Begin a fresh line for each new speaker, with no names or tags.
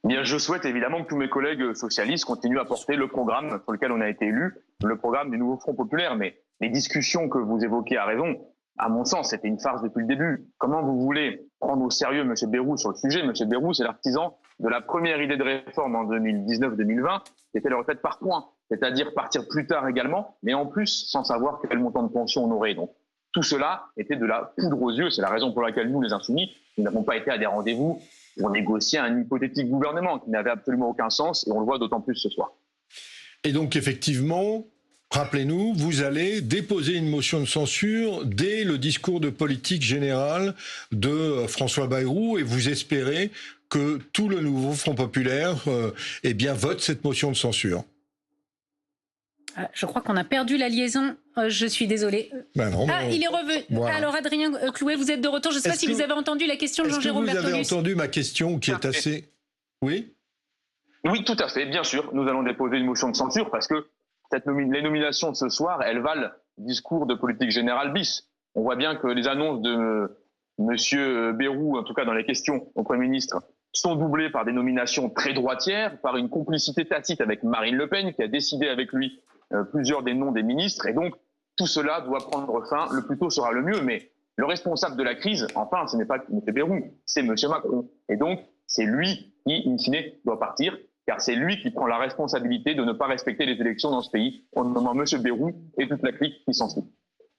Bien, je souhaite évidemment que tous mes collègues socialistes continuent à porter le programme sur lequel on a été élu, le programme du nouveau Front populaire. Mais les discussions que vous évoquez à raison, à mon sens, c'était une farce depuis le début. Comment vous voulez prendre au sérieux M. Bayrou sur le sujet? M. Bayrou, c'est l'artisan de la première idée de réforme en 2019-2020, qui était la retraite par points, c'est-à-dire partir plus tard également, mais en plus sans savoir quel montant de pension on aurait. Donc tout cela était de la poudre aux yeux. C'est la raison pour laquelle nous, les Insoumis, nous n'avons pas été à des rendez-vous pour négocier un hypothétique gouvernement qui n'avait absolument aucun sens, et on le voit d'autant plus ce soir.
Et donc effectivement, rappelez-nous, vous allez déposer une motion de censure dès le discours de politique générale de François Bayrou, et vous espérez que tout le nouveau Front populaire vote cette motion de censure.
Je crois qu'on a perdu la liaison. Je suis désolée.
Ben non,
il est revenu. Voilà. Alors Adrien Clouet, vous êtes de retour. Je ne sais pas si vous avez entendu la question de Jean-Jérôme Bertolus.
Vous avez entendu ma question qui est assez... Oui ?
Oui, tout à fait, bien sûr. Nous allons déposer une motion de censure parce que les nominations de ce soir, elles valent discours de politique générale bis. On voit bien que les annonces de M. Bayrou, en tout cas dans les questions au Premier ministre, sont doublées par des nominations très droitières, par une complicité tacite avec Marine Le Pen qui a décidé avec lui plusieurs des noms des ministres. Et donc, tout cela doit prendre fin. Le plus tôt sera le mieux. Mais le responsable de la crise, enfin, ce n'est pas M. Bayrou, c'est M. Macron. Et donc, c'est lui qui, in fine, doit partir, car c'est lui qui prend la responsabilité de ne pas respecter les élections dans ce pays en nommant M. Bayrou et toute la clique qui s'en suit.